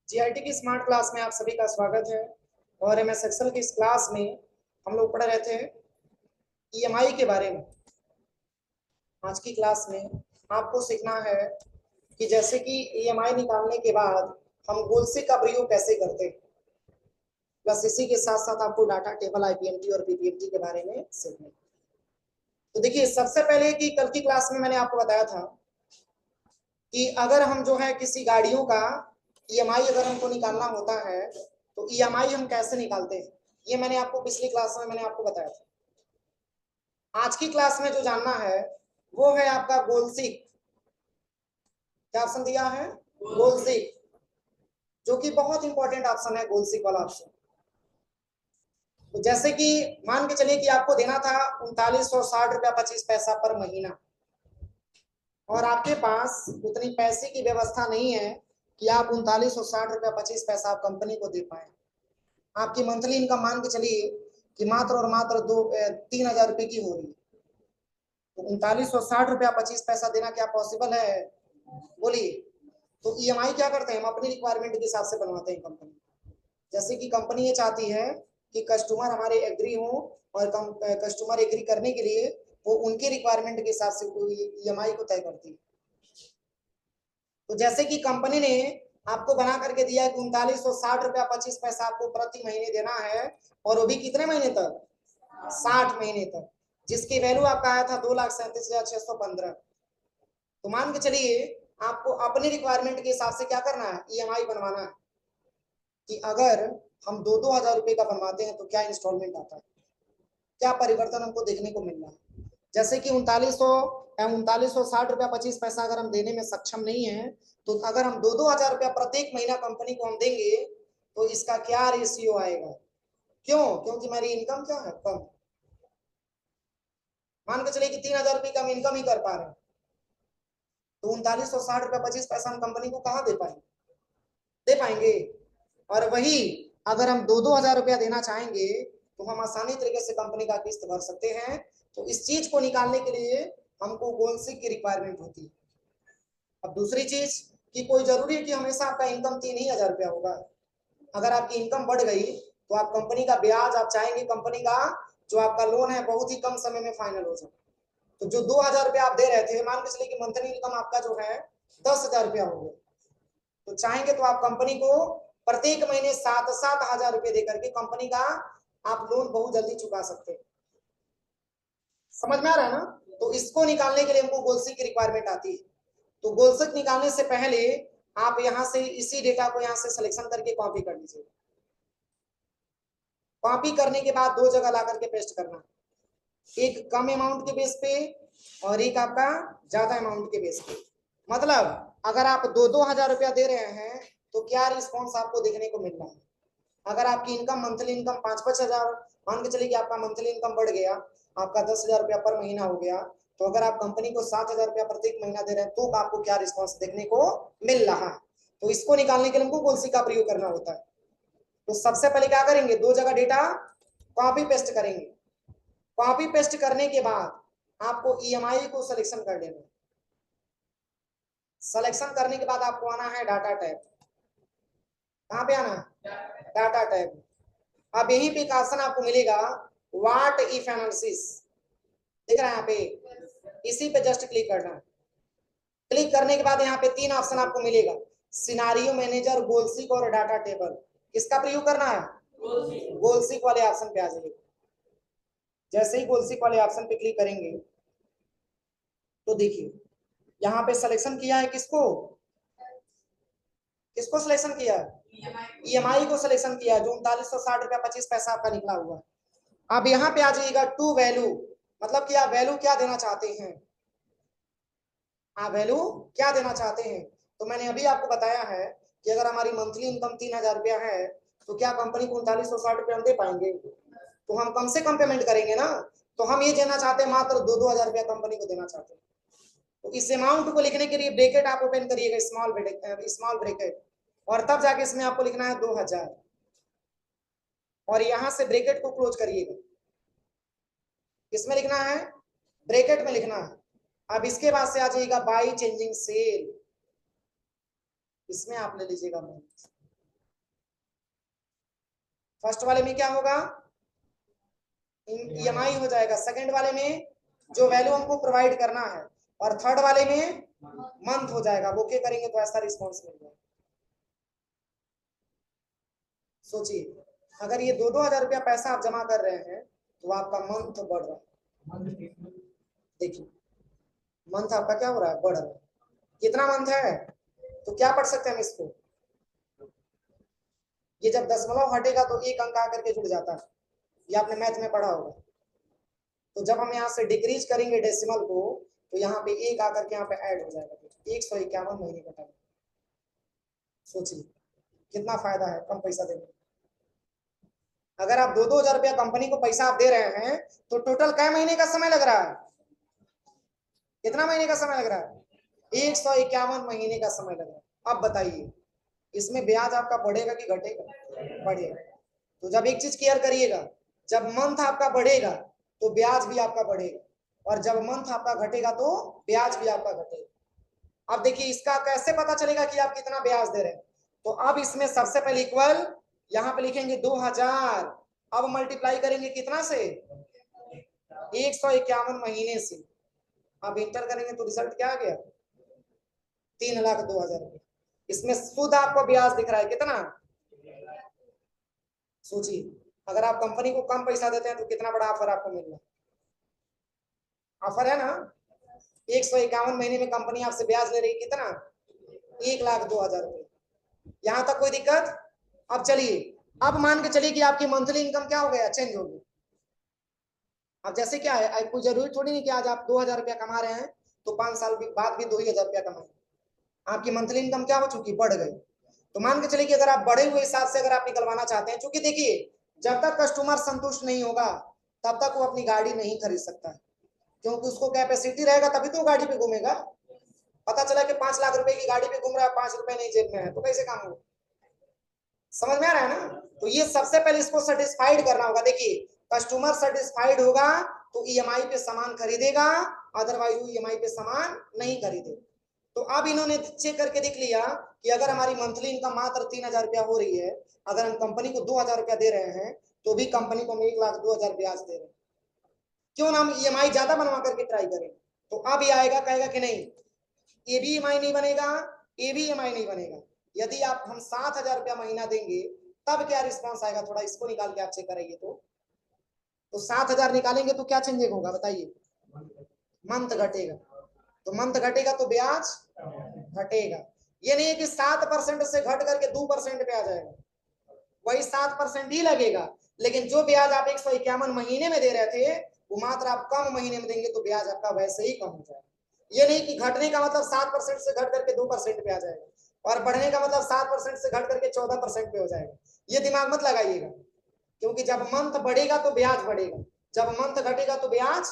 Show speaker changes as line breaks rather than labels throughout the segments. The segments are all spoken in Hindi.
जीआईटी की स्मार्ट क्लास में आप सभी का स्वागत है। और एमएस एक्सेल की इस क्लास में हम लोग पढ़ रहे थे ईएमआई के बारे में। आज की क्लास में आपको सीखना है कि जैसे कि ईएमआई निकालने के बाद हम गोलसी का प्रयोग कैसे करते हैं, प्लस इसी के साथ साथ आपको डाटा टेबल, आईपीएमटी और पीपीएमटी के बारे में सीखना है। तो देखिए, सबसे पहले कि कल की क्लास में मैंने आपको बताया था कि अगर हम जो है किसी गाड़ियों का ईएमआई अगर हमको निकालना होता है तो ईएमआई हम कैसे निकालते हैं, ये मैंने आपको पिछली क्लास में मैंने आपको बताया था। आज की क्लास में जो जानना है वो है आपका गोलसीक। क्या ऑप्शन दिया है? गोलसीक, जो कि बहुत इंपॉर्टेंट ऑप्शन है, गोलसीक वाला ऑप्शन। तो जैसे कि मान के चलिए कि आपको देना था 3960 रुपया 25 पैसा पर महीना, और आपके पास उतनी पैसे की व्यवस्था नहीं है कि आप 3960 रुपया 25 पैसा आप कंपनी को दे पाए। आपकी मंथली इनकम मान के चलिए कि मात्र और मात्र 3,000 रुपए की हो रही है, तो 3960 रुपया 25 पैसा देना क्या पॉसिबल है? बोलिए। तो ईएमआई क्या करते हैं, हम अपनी रिक्वायरमेंट के हिसाब से बनवाते हैं कंपनी। जैसे कि कंपनी ये चाहती है कि कस्टमर हमारे एग्री हो, और कस्टमर एग्री करने के लिए वो उनकी रिक्वायरमेंट के हिसाब से ईएमआई को तय करती है। तो जैसे कि कंपनी ने आपको बना करके दिया है कि 3960 रुपया 25 पैसा आपको प्रति महीने देना है, और वो भी कितने महीने तक? 60 महीने तक, जिसकी वैल्यू आपका आया था 2,37,615। तो मान के चलिए आपको अपनी रिक्वायरमेंट के हिसाब से क्या करना है, ईएमआई बनवाना है कि अगर हम 2-2 हजार रुपए का बनवाते हैं तो क्या इंस्टॉलमेंट आता है, क्या परिवर्तन हमको देखने को मिल रहा है। जैसे कि 3960 रुपया 25 पैसा अगर हम देने में सक्षम नहीं है, तो अगर हम 2-2 हजार रुपया प्रत्येक महीना कंपनी को हम देंगे तो इसका क्या रेशियो आएगा? क्यों? क्योंकि हमारी इनकम क्या है, कम। मान के चलिए कि 3,000 रुपये का हम इनकम ही कर पा रहे हैं, तो 3960 रुपया 25 पैसा हम कंपनी को कहाँ दे पाएंगे? दे पाएंगे। और वही अगर हम 2-2 हजार रुपया देना चाहेंगे तो हम आसानी तरीके से कंपनी का किस्त भर सकते हैं। तो इस चीज को निकालने के लिए हमको गोलसीक की रिक्वायरमेंट होती है। अब दूसरी चीज कि कोई जरूरी है कि हमेशा आपका इनकम 3 ही हजार रुपया होगा। अगर आपकी इनकम बढ़ गई तो आप कंपनी का ब्याज, आप चाहेंगे कंपनी का जो आपका लोन है बहुत ही कम समय में फाइनल हो जाए। तो जो 2,000 रुपया आप दे रहे थे, मान के चलिए कि मंथली इनकम आपका जो है 10,000 रुपया हो गया, तो चाहेंगे तो आप कंपनी को प्रत्येक महीने 7-7 हजार रुपए देकर के कंपनी का आप लोन बहुत जल्दी चुका सकते हैं। समझ में आ रहा है ना? तो इसको निकालने के लिए हमको गोलसीक की रिक्वायरमेंट आती है। तो गोलसीक निकालने से पहले आप यहां से इसी डेटा को यहां से सिलेक्शन करके कॉपी कर लीजिए। कॉपी करने के बाद दो जगह ला करके पेस्ट करना, एक कम अमाउंट के बेस पे और एक आपका ज्यादा अमाउंट के बेस पे। मतलब अगर आप 2-2 हजार रुपया दे रहे हैं तो क्या रिस्पॉन्स आपको देखने को मिल रहा है। अगर आपकी इनकम, मंथली इनकम 5-5 हजार, मान के चलिए कि आपका मंथली इनकम बढ़ गया, आपका 10,000 रुपया पर महीना हो गया, तो अगर आप कंपनी को 7,000 रुपया प्रत्येक महीना दे रहे हैं तो आपको क्या रिस्पॉन्स देखने को मिल रहा है। तो इसको निकालने के लिए हमको गोलसी का प्रयोग करना होता है। तो सबसे पहले क्या करेंगे, दो जगह डेटा कॉपी पेस्ट करेंगे। कॉपी पेस्ट करने के बाद आपको ईएमआई को सिलेक्शन कर लेना। सिलेक्शन करने के बाद आपको आना है डाटा टैब। कहां पे आना है? Data tab. अब यहीं पे एक ऑप्शन आपको मिलेगा व्हाट इफ एनालिसिस, दिख रहा है यहाँ पे, इसी पे जस्ट क्लिक करना है। क्लिक करने के बाद यहाँ पे तीन ऑप्शन आपको मिलेगा, सिनारियो मैनेजर, गोलसीक और डाटा टेबल। किसका प्रयोग करना है? गोलसीक वाले ऑप्शन पे आ जाइए। जैसे ही गोलसीक वाले ऑप्शन पे क्लिक करेंगे तो देखिए यहाँ पे सिलेक्शन किया है किसको, किसको सिलेक्शन किया है? ईएमआई को सिलेक्शन किया, जो 3960 रुपया 25 पैसा आपका निकला हुआ। अब यहाँ पे आ जाइएगा टू वैल्यू, मतलब कि आप वैल्यू क्या देना चाहते हैं, आप वैल्यू क्या देना चाहते हैं। तो मैंने अभी आपको बताया है कि अगर हमारी मंथली इनकम 3,000 रुपया है तो क्या कंपनी को 3960 रुपया हम दे पाएंगे? तो हम कम से कम पेमेंट करेंगे ना। तो हम ये देना चाहते हैं, मात्र 2-2 हजार रुपया कंपनी को देना चाहते हैं। तो इस अमाउंट को लिखने के लिए ब्रैकेट आप ओपन करिएगा, स्मॉल ब्रैकेट, और तब जाके इसमें आपको लिखना है 2,000, और यहां से ब्रैकेट को क्लोज करिएगा। किसमें लिखना है? ब्रैकेट में लिखना है। अब इसके बाद से आ जाइएगा बाई चेंजिंग सेल, इसमें आप ले लीजिएगा। फर्स्ट वाले में क्या होगा, ईएमआई हो जाएगा, सेकंड वाले में जो वैल्यू हमको प्रोवाइड करना है, और थर्ड वाले में मंथ हो जाएगा। वो क्या करेंगे तो ऐसा रिस्पॉन्स मिल जाएगा। सोचिए अगर ये 2-2 हजार रुपया पैसा आप जमा कर रहे हैं तो आपका मंथ बढ़ रहा है। देखिए मंथ आपका क्या हो रहा है, बढ़ रहा है। कितना मंथ है, तो क्या पढ़ सकते हैं हम इसको, ये जब दशमलव हटेगा तो एक अंक आकर के जुड़ जाता है, ये आपने मैथ में पढ़ा होगा। तो जब हम यहाँ से डिक्रीज करेंगे डेसिमल को तो यहाँ पे एक आकर के यहाँ पे ऐड हो जाएगा, 151 महीने का टाइम। सोचिए कितना फायदा है कम पैसा देने। अगर आप 2-2 हजार रुपया कंपनी को पैसा आप दे रहे हैं तो टोटल कै महीने का समय लग रहा है, कितना महीने का समय लग रहा है, 151 महीने का समय लग रहा है। अब बताइए इसमें ब्याज आपका बढ़ेगा कि घटेगा, बढ़ेगा। तो जब एक चीज क्लियर करिएगा, जब मंथ आपका बढ़ेगा तो ब्याज भी आपका बढ़ेगा, और जब मंथ आपका घटेगा तो ब्याज भी आपका घटेगा। अब देखिए इसका कैसे पता चलेगा कि आप कितना ब्याज दे रहे हैं, तो अब इसमें सबसे पहले इक्वल यहाँ पे लिखेंगे 2000, अब मल्टीप्लाई करेंगे कितना से, 151 महीने से। अब इंटर करेंगे तो रिजल्ट क्या आ गया, 3,02,000 रुपये। इसमें शुद्ध आपको ब्याज दिख रहा है कितना। सोचिए अगर आप कंपनी को कम पैसा देते हैं तो कितना बड़ा ऑफर आपको मिल रहा है, ऑफर है ना। 151 महीने में कंपनी आपसे ब्याज ले रही है कितना, 1,02,000 रुपये। यहां तक कोई दिक्कत। अब चलिए अब मान के चलिए कि आपकी मंथली इनकम क्या हो गया, चेंज हो गई। अब जैसे क्या है, कोई जरूरी थोड़ी नहीं कि आज आप 2,000 रुपया कमा रहे हैं तो 5 साल बाद भी 2,000 रुपया कमाएं। आपकी मंथली इनकम क्या हो चुकी, बढ़ गई। तो मान के चलिए कि अगर आप बढ़े हुए हिसाब से अगर आप निकलवाना चाहते हैं, क्योंकि देखिए जब तक कस्टमर संतुष्ट नहीं होगा तब तक वो अपनी गाड़ी नहीं खरीद सकता है, क्योंकि उसको कैपेसिटी रहेगा तभी तो गाड़ी पे घूमेगा। पता चला कि 5 लाख रुपए की गाड़ी पे घूम रहा है, 5 रुपए नहीं जेब में है, तो कैसे काम होगा। समझ में आ रहा है ना। तो ये सबसे पहले इसको सेटिस्फाइड करना होगा। देखिए कस्टमर सेटिस्फाइड होगा तो ईएमआई पे सामान खरीदेगा, अदरवाइज वो ईएमआई पे सामान नहीं खरीदेगा। तो अब इन्होंने चेक करके देख लिया कि अगर हमारी मंथली इनकम मात्र 3,000 रुपया हो रही है, अगर हम कंपनी को 2,000 रुपया दे रहे हैं तो भी कंपनी को हम 1,02,000 ब्याज दे रहे हैं, क्यों ना हम ईएमआई ज्यादा बनवा करके ट्राई करें। तो अब ये आएगा कहेगा कि नहीं ये भी ईएमआई नहीं बनेगा, ये भी ईएमआई नहीं बनेगा। यदि आप हम 7,000 रुपया महीना देंगे तब क्या रिस्पॉन्स आएगा, थोड़ा इसको निकाल के आप चेक कराइए। तो 7,000 निकालेंगे तो क्या चेंजिंग होगा बताइए, मंथ घटेगा। तो मंथ घटेगा तो ब्याज घटेगा। ये नहीं है कि 7% से घट करके 2% पे आ जाएगा, वही 7% ही लगेगा, लेकिन जो ब्याज आप 151 महीने में दे रहे थे वो मात्र आप कम महीने में देंगे तो ब्याज आपका वैसे ही कम हो जाएगा। ये नहीं कि घटने का मतलब 7% से घट करके 2% पे आ जाएगा, और बढ़ने का मतलब 7% से घट करके 14% पे हो जाएगा। ये दिमाग मत लगाइएगा, क्योंकि जब मंथ बढ़ेगा तो ब्याज बढ़ेगा, जब मंथ घटेगा तो ब्याज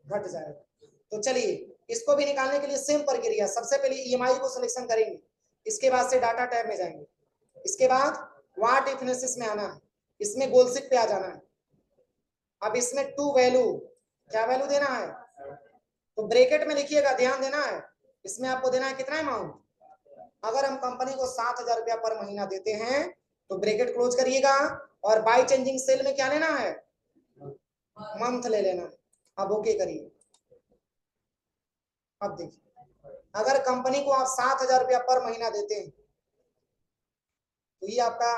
घट जाएगा। तो चलिए इसको भी निकालने के लिए सेम प्रक्रिया, सबसे पहले ईएमआई को सिलेक्शन करेंगे, इसके बाद से डाटा टैब में जाएंगे, इसके बाद व्हाट इफ एनालिसिस में आना है, इसमें गोलसिक पे आ जाना है। अब इसमें टू वैल्यू, क्या वैल्यू देना है, तो ब्रैकेट में लिखिएगा, ध्यान देना है। इसमें आपको देना है कितना अमाउंट, अगर हम कंपनी को 7,000 रुपया पर महीना देते हैं तो ब्रैकेट क्लोज करिएगा, और बाय चेंजिंग सेल में क्या लेना है, मंथ ले लेना है। अब ओके करिए। अब देखिए अगर कंपनी को आप 7,000 रुपया पर महीना देते हैं तो ये आपका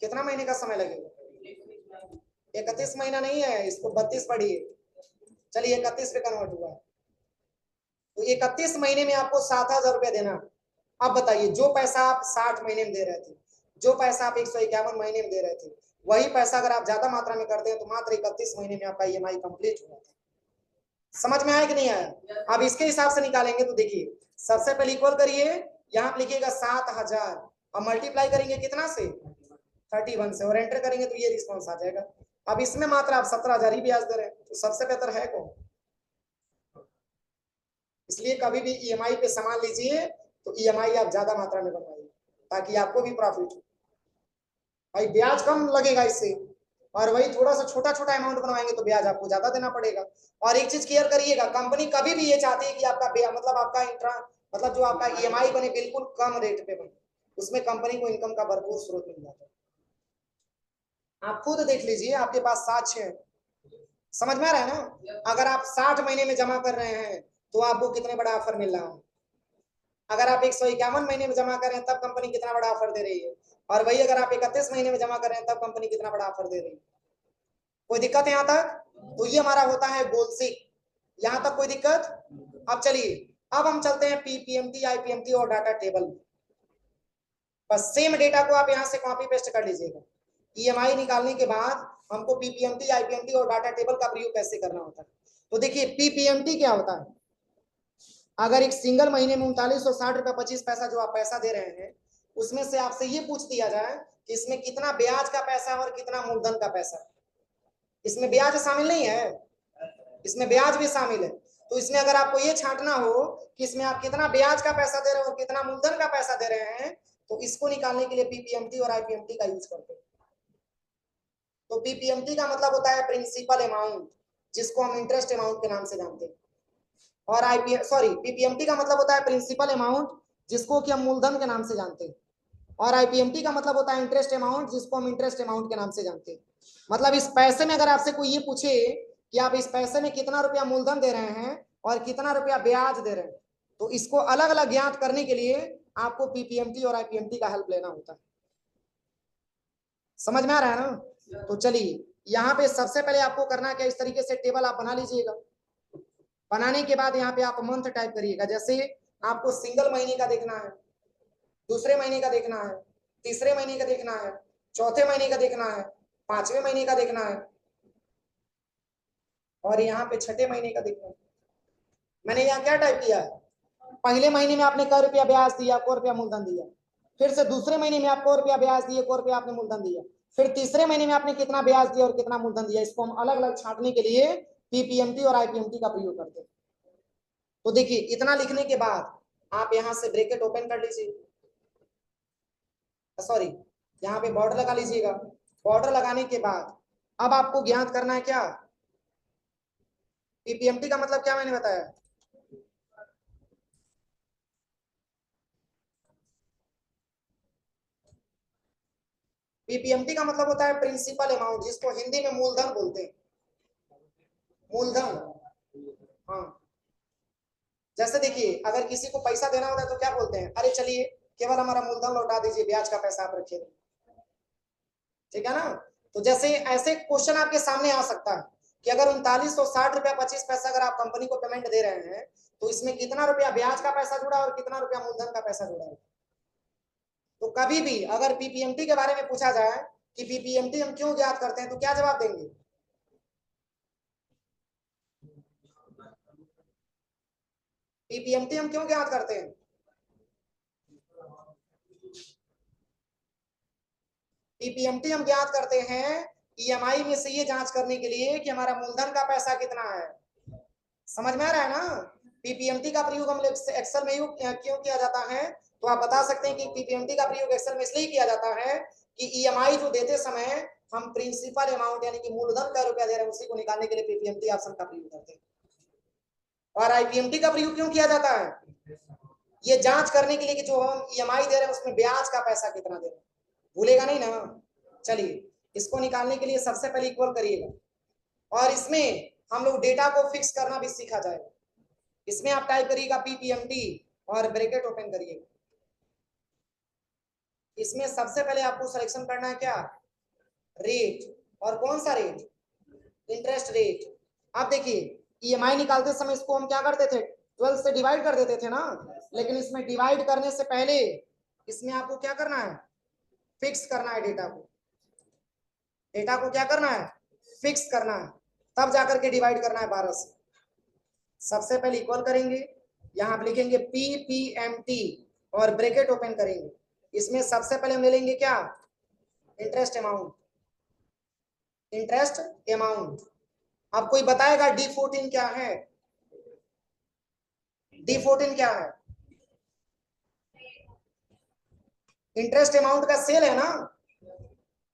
कितना महीने का समय लगेगा, 31 महीना नहीं है, इसको 32 पढ़िए। चलिए 31 पे कन्वर्ट हुआ है, तो 31 महीने में आपको 7,000 रुपया देना। अब बताइए जो पैसा आप 60 महीने में दे रहे थे, जो पैसा आप 151 महीने में दे रहे थे, वही पैसा अगर आप ज्यादा मात्रा में करते हैं तो मात्र 31 महीने में आपका ईएमआई कंप्लीट हो जाता है। समझ में आया कि नहीं आया। अब इसके हिसाब से निकालेंगे तो देखिए सबसे पहले इक्वल करिए, यहाँ पे लिखिएगा 7,000 और मल्टीप्लाई करेंगे कितना से, 31 से, और एंटर करेंगे तो ये रिस्पॉन्स आ जाएगा। अब इसमें मात्र आप 17,000 ही ब्याज दे रहे हैं, तो सबसे बेहतर है कौन। इसलिए कभी भी ईएमआई पे सामान लीजिए तो ईएमआई आप ज्यादा मात्रा में बनवाइए ताकि आपको भी प्रॉफिट हो। भाई ब्याज कम लगेगा इससे, और वही थोड़ा सा छोटा छोटा अमाउंट बनवाएंगे तो ब्याज आपको ज्यादा देना पड़ेगा। और एक चीज क्लियर करिएगा, कंपनी कभी भी ये चाहती है कि आपका मतलब आपका इंट्रा मतलब जो आपका ईएमआई बने बिल्कुल कम रेट पे बने, उसमें कंपनी को इनकम का भरपूर स्रोत मिल जाता है। आप खुद देख लीजिए, आपके पास साक्ष्य है। समझ में आ रहा है ना? अगर आप 60 महीने में जमा कर रहे हैं तो आपको कितने बड़ा ऑफर मिल रहा है। अगर आप 151 महीने में जमा कर रहे हैं तब कंपनी कितना बड़ा ऑफर दे रही है, और वही अगर आप 31 महीने में जमा कर रहे हैं तब कंपनी कितना बड़ा ऑफर दे रही है। कोई दिक्कत है यहाँ तक? तो ये हमारा होता है गोल्सिक। यहाँ तक कोई दिक्कत? अब चलिए, अब हम चलते हैं पीपीएमटी, आईपीएमटी और डाटा टेबल। बस सेम डेटा को आप यहाँ से कॉपी पेस्ट कर लीजिएगा। ईएमआई निकालने के बाद हमको पीपीएमटी, आईपीएमटी और डाटा टेबल का प्रयोग कैसे करना होता है। तो देखिए, पीपीएमटी क्या होता है? अगर एक सिंगल महीने में 3960 रुपया 25 पैसा जो आप पैसा दे रहे हैं, उसमें से आपसे ये पूछ दिया जाए कि इसमें कितना ब्याज का पैसा और कितना मूलधन का पैसा। इसमें ब्याज शामिल नहीं है, इसमें ब्याज भी शामिल है। तो इसमें अगर आपको ये छांटना हो कि इसमें आप कितना ब्याज का पैसा दे रहे हो, कितना मूलधन का पैसा दे रहे हैं, तो इसको निकालने के लिए पीपीएमटी और आईपीएमटी का यूज करते हैं। तो पीपीएमटी का मतलब होता है प्रिंसिपल अमाउंट, जिसको हम इंटरेस्ट अमाउंट के नाम से जानते हैं। और पीपीएमटी का मतलब होता है प्रिंसिपल अमाउंट, जिसको कि हम मूलधन के नाम से जानते हैं। और आईपीएमटी का मतलब होता है इंटरेस्ट अमाउंट, जिसको हम इंटरेस्ट अमाउंट के नाम से जानते हैं। मतलब इस पैसे में अगर आपसे कोई ये पूछे कि आप इस पैसे में कितना रुपया मूलधन दे रहे हैं और कितना रुपया ब्याज दे रहे हैं, तो इसको अलग अलग ज्ञात करने के लिए आपको पीपीएमटी और आईपीएमटी का हेल्प लेना होता है। समझ में आ रहा है ना? तो चलिए, यहाँ पे सबसे पहले आपको करना क्या, इस तरीके से टेबल आप बना लीजिएगा। बनाने के बाद यहाँ पे आप मंथ टाइप करिएगा। जैसे आपको सिंगल महीने का देखना है, दूसरे महीने का देखना है, तीसरे महीने का देखना है, चौथे महीने का देखना है, पांचवें महीने का देखना है, और यहाँ पे छठे महीने का देखना है। मैंने यहाँ क्या टाइप किया है? पहले महीने में आपने क रुपया ब्याज दिया, क रुपया मूलधन दिया। फिर से दूसरे महीने में आप क रुपया ब्याज दिए, क रुपया आपने मूलधन दिया। फिर तीसरे महीने में आपने कितना ब्याज दिया और कितना मूलधन दिया। इसको हम अलग अलग छांटने के लिए पीपीएमटी और आईपीएमटी का प्रयोग करते हैं। तो देखिए, इतना लिखने के बाद आप यहाँ से ब्रैकेट ओपन कर लीजिए, सॉरी, यहाँ पे बॉर्डर लगा लीजिएगा। बॉर्डर लगाने के बाद अब आपको ज्ञात करना है क्या, पीपीएमटी का मतलब क्या मैंने बताया, पीपीएमटी का मतलब होता है प्रिंसिपल अमाउंट, जिसको हिंदी में मूलधन बोलते हैं। मूलधन, हाँ। जैसे देखिए, अगर किसी को पैसा देना होता है तो क्या बोलते हैं, अरे चलिए केवल हमारा मूलधन लौटा दीजिए, ब्याज का पैसा आप रखिए। ठीक है ना? तो जैसे ऐसे क्वेश्चन आपके सामने आ सकता है कि अगर 3960 रुपया 25 पैसा अगर आप कंपनी को पेमेंट दे रहे हैं, तो इसमें कितना रुपया ब्याज का पैसा जुड़ा और कितना रुपया मूलधन का पैसा जुड़ा है। तो कभी भी अगर पीपीएमटी के बारे में पूछा जाए कि पीपीएमटी हम क्यों ज्ञात करते हैं, तो क्या जवाब देंगे? पीपीएमटी हम क्यों ज्ञात करते हैं? पीपीएमटी हम ज्ञात करते हैं ईएमआई में से ये जांच करने के लिए कि हमारा मूलधन का पैसा कितना है। समझ में आ रहा है ना? पीपीएमटी का प्रयोग हम एक्सेल में क्यों किया जाता है, तो आप बता सकते हैं कि पीपीएमटी का प्रयोग एक्सेल में इसलिए किया जाता है कि ईएमआई जो देते समय हम प्रिंसिपल अमाउंट यानी कि मूलधन का रुपया दे रहे हैं, उसी को निकालने के लिए पीपीएमटी ऑप्शन का प्रयोग करते हैं। और आईपीएमटी का प्रयोग क्यों किया जाता है? ये जांच करने के लिए कि जो हम ईएमआई दे रहे हैं उसमें ब्याज का पैसा कितना दे रहे हैं। भूलेगा नहीं ना? चलिए, इसको निकालने के लिए सबसे पहले इक्वल करिएगा, और इसमें हम लोग डेटा को फिक्स करना भी सीखा जाएगा। इसमें आप टाइप करिएगा पीपीएमटी और ब्रैकेट ओपन करिएगा। इसमें सबसे पहले आपको सिलेक्शन करना है क्या, रेट। और कौन सा रेट? Interest rate. आप देखिए, ईएमआई निकालते समय इसको हम क्या करते थे, 12 से डिवाइड कर देते थे ना, लेकिन इसमें डिवाइड करने से पहले इसमें आपको क्या करना है, फिक्स करना है डेटा को। डेटा को क्या करना है, फिक्स करना है, तब जाकर के डिवाइड करना है 12 से। सबसे पहले इक्वल करेंगे, यहाँ आप लिखेंगे पीपीएमटी और ब्रैकेट ओपन करेंगे। इसमें सबसे पहले हम ले लेंगे क्या, इंटरेस्ट अमाउंट। इंटरेस्ट अमाउंट, अब कोई बताएगा D14 क्या है? D14 क्या है? इंटरेस्ट अमाउंट का सेल है ना।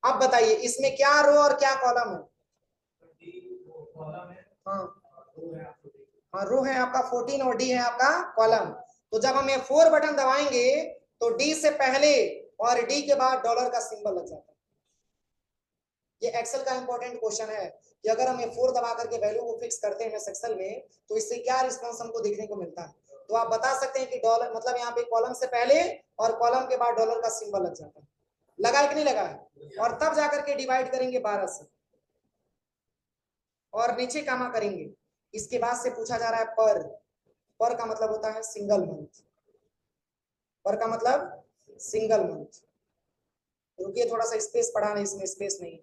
अब बताइए इसमें क्या रो और क्या कॉलम है? हाँ हाँ, रो है आपका 14 और डी है आपका कॉलम। तो जब हम F4 बटन दबाएंगे तो डी से पहले और डी के बाद डॉलर का सिंबल लग जाता है। ये एक्सेल का इंपॉर्टेंट क्वेश्चन है कि अगर हम F4 दबा करके वैल्यू को फिक्स करते हैं एमएस एक्सेल में तो इससे क्या रिस्पॉन्स हमको देखने को मिलता है। तो आप बता सकते हैं कि डॉलर मतलब यहाँ पे कॉलम से पहले और कॉलम के बाद डॉलर का सिंबल लग जाता है, लगा है कि नहीं लगा है, और तब जाकर के डिवाइड करेंगे 12 से और नीचे कामा करेंगे। इसके बाद से पूछा जा रहा है पर का मतलब होता है सिंगल मंथ, पर का मतलब सिंगल मंथ। रुकिए थोड़ा सा स्पेस पढ़ा नहीं, इसमें स्पेस नहीं।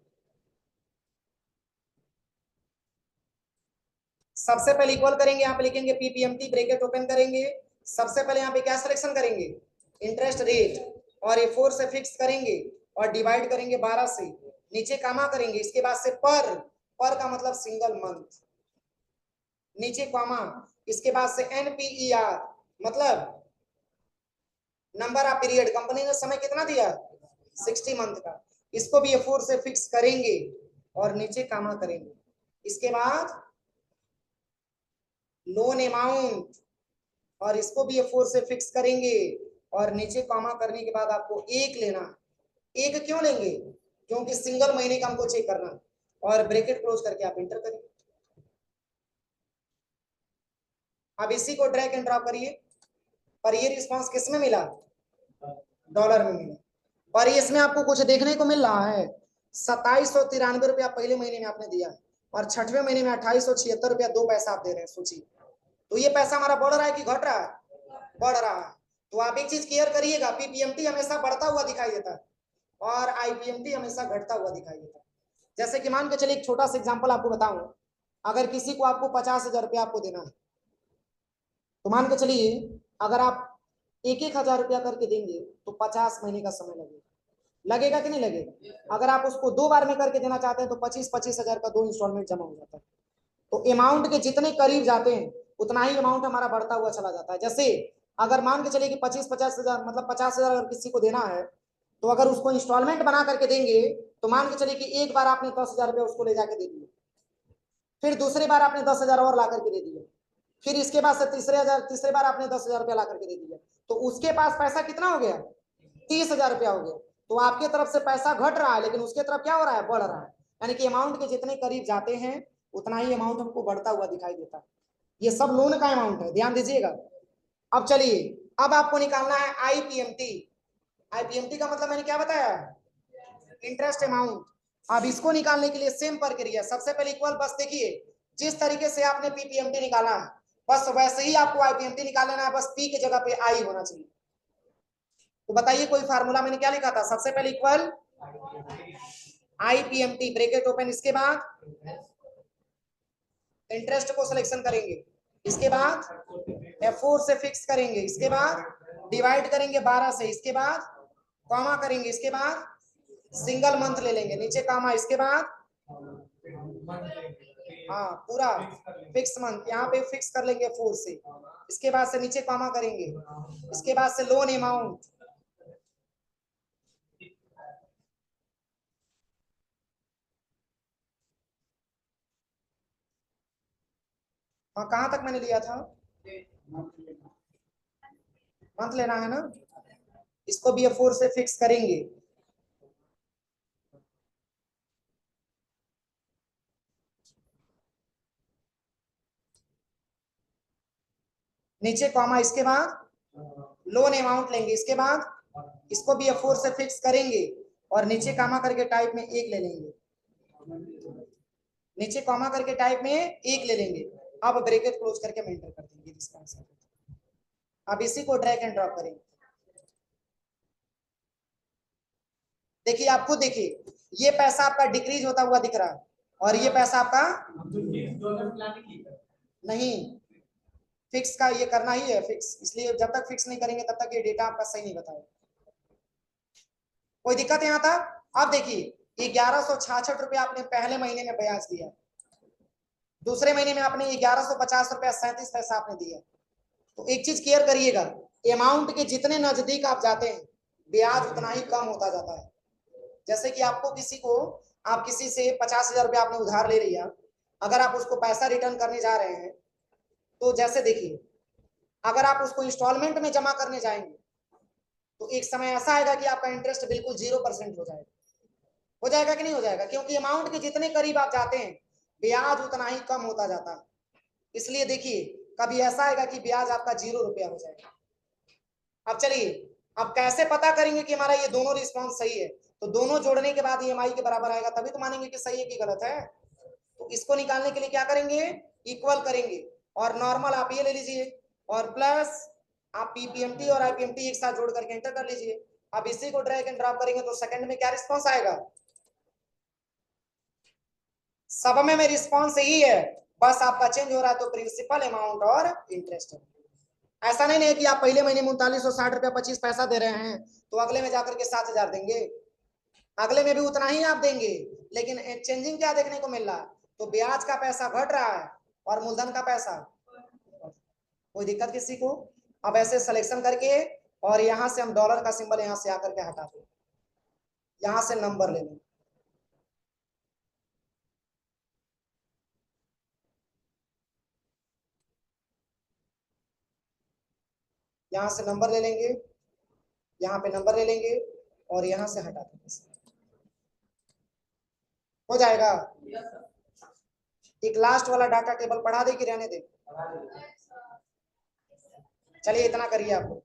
सबसे पहले इक्वल करेंगे, यहाँ पे लिखेंगे पीपीएमटी, ब्रैकेट ओपन करेंगे। सबसे पहले यहाँ पे क्या सिलेक्शन करेंगे, इंटरेस्ट रेट, और ये 4 से फिक्स करेंगे और डिवाइड करेंगे 12 से, नीचे कामा करेंगे। इसके बाद से पर का मतलब सिंगल मंथ, नीचे कॉमा, इसके बाद से एनपीईआर मतलब नंबर ऑफ पीरियड, कंपनी ने समय कितना दिया 60 मंथ का, इसको भी F4 से फिक्स करेंगे और नीचे कामा करेंगे। इसके बाद लोन अमाउंट, और इसको भी F4 से फिक्स करेंगे और नीचे कॉमा करने के बाद आपको एक लेना। एक क्यों लेंगे, क्योंकि सिंगल महीने का हमको चेक करना, और ब्रैकेट क्लोज करके आप इंटर करिए। अब इसी को ड्रैग एंड ड्रॉप करिए, पर ये रिस्पांस किस में मिला, डॉलर में मिला। और इसमें आपको कुछ देखने को मिल रहा है, 2793 रुपया पहले महीने में आपने दिया और छठवें महीने में 2876 रुपया 2 पैसा आप दे रहे हैं, सोचिए। तो ये पैसा हमारा बढ़ रहा है कि घट रहा है, बढ़ रहा है। तो आप एक चीज क्लियर करिएगा, पीपीएमटी हमेशा बढ़ता हुआ दिखाई देता है और आईपीएमटी हमेशा घटता हुआ दिखाई देता है। जैसे कि मान के चलिए एक छोटा सा एग्जांपल आपको बताऊं, अगर किसी को आपको 50,000 रुपया आपको देना है, तो मान के चलिए अगर आप 1,000 रुपया करके देंगे तो 50 महीने का समय लगेगा, लगेगा कि नहीं लगेगा। अगर आप उसको 2 बार में करके देना चाहते हैं तो 25-25 हजार का 2 इंस्टॉलमेंट जमा हो जाता है। तो अमाउंट के जितने करीब जाते हैं उतना ही अमाउंट हमारा बढ़ता हुआ चला जाता है। जैसे अगर मान के चलिए कि 25-50 हजार मतलब 50,000 अगर किसी को देना है, तो अगर उसको इंस्टॉलमेंट बना करके देंगे तो मान के चलिए कि एक बार आपने 10,000 रुपया उसको ले जाके दे दिए, फिर दूसरी बार आपने 10,000 और ला करके दे दिया, फिर इसके बाद से तीसरे बार आपने 10,000 रुपया ला करके दे दिया, तो उसके पास पैसा कितना हो गया, 30,000 रुपया हो गया। तो आपके तरफ से पैसा घट रहा है लेकिन उसके तरफ क्या हो रहा है, बढ़ रहा है। यानी कि अमाउंट के जितने करीब जाते हैं उतना ही अमाउंट हमको बढ़ता हुआ दिखाई देता है। ये सब लोन का अमाउंट है, ध्यान दीजिएगा। अब चलिए, अब आपको निकालना है आईपीएमटी। आईपीएमटी का मतलब मैंने क्या बताया, इंटरेस्ट अमाउंट। अब इसको निकालने के लिए सेम प्रक्रिया, सबसे पहले इक्वल, बस देखिए जिस तरीके से आपने पीपीएमटी निकाला है बस वैसे ही आपको आईपीएमटी निकालना है, बस पी की जगह पे आई होना चाहिए। तो बताइए कोई फार्मूला मैंने क्या लिखा था, सबसे पहले इक्वल आईपीएमटी ब्रैकेट ओपन, इसके बाद इंटरेस्ट को सिलेक्शन करेंगे, इसके बाद F4 से फिक्स करेंगे, इसके बाद डिवाइड करेंगे 12 से, इसके बाद कॉमा करेंगे, इसके बाद सिंगल मंथ ले लेंगे, नीचे कॉमा, इसके बाद हाँ पूरा फिक्स मंथ यहाँ पे फिक्स कर लेंगे 4 से, इसके बाद से नीचे कॉमा करेंगे, इसके बाद से लोन अमाउंट, हाँ कहां तक मैंने लिया था, मंथ लेना है ना, इसको भी F4 से फिक्स करेंगे, नीचे कॉमा, इसके बाद लोन अमाउंट लेंगे, इसके बाद इसको भी F4 से फिक्स करेंगे और नीचे कॉमा करके टाइप में एक ले लेंगे, नीचे कॉमा करके टाइप में एक ले लेंगे। अब ब्रैकेट क्लोज करके हम एंटर कर देंगे इसका आंसर। अब इसी को ड्रैग एंड ड्रॉप करेंगे। देखिए आप खुद देखिए, ये पैसा आपका डिक्रीज होता हुआ दिख रहा है और ये पैसा आपका नहीं, फिक्स का ये करना ही है फिक्स, इसलिए जब तक फिक्स नहीं करेंगे तब तक ये डेटा आपका सही नहीं बताएगा। कोई दिक्कत यहाँ था। अब देखिए 1166 रुपया आपने पहले महीने में ब्याज दिया, दूसरे महीने में आपने 1150 रुपया 37 पैसा आपने दिया। तो एक चीज क्लियर करिएगा, अमाउंट के जितने नजदीक आप जाते हैं ब्याज उतना ही कम होता जाता है। जैसे कि आपको किसी को, आप किसी से 50,000 रुपया आपने उधार ले लिया, अगर आप उसको पैसा रिटर्न करने जा रहे हैं तो जैसे देखिए अगर आप उसको इंस्टॉलमेंट में जमा करने जाएंगे तो एक समय ऐसा आएगा कि आपका इंटरेस्ट बिल्कुल 0% हो जाएगा, हो जाएगा कि नहीं हो जाएगा? क्योंकि अमाउंट के जितने करीब आप जाते हैं ब्याज उतना ही कम होता जाता है। इसलिए देखिए कभी ऐसा आएगा कि ब्याज आपका 0 रुपया हो जाएगा। अब चलिए, अब कैसे पता करेंगे कि हमारा ये दोनों रिस्पॉन्स सही है? तो दोनों जोड़ने के बाद ईएमआई के बराबर आएगा, तभी तो मानेंगे कि सही है कि गलत है। तो इसको निकालने के लिए क्या करेंगे? इक्वल करेंगे, और नॉर्मल आप ये ले लीजिए, और प्लस आप पीपीएमटी और आईपीएमटी एक साथ जोड़ करके एंटर कर लीजिए। अब इसी को ड्रैग एंड ड्रॉप करेंगे तो सेकंड में क्या रिस्पॉन्स आएगा? सब में रिस्पॉन्स यही है, बस आपका चेंज हो रहा है तो प्रिंसिपल, अमाउंट और इंटरेस्ट। ऐसा नहीं है कि आप पहले महीने में 3960 रुपया 25 पैसा दे रहे हैं तो अगले में जाकर के 7000 देंगे। अगले में भी उतना ही आप देंगे, लेकिन चेंजिंग क्या देखने को मिल रहा है? तो ब्याज का पैसा घट रहा है और मूलधन का पैसा। कोई दिक्कत किसी को? अब ऐसे सिलेक्शन करके, और यहां से हम डॉलर का सिंबल यहां से आकर के हटा दें, यहां से नंबर ले लें। यहां से नंबर ले लेंगे, यहाँ पे नंबर ले लेंगे और यहाँ से हटा देंगे। हो जाएगा। एक लास्ट वाला डाटा टेबल पढ़ा दे कि रहने दे? चलिए इतना करिए आप।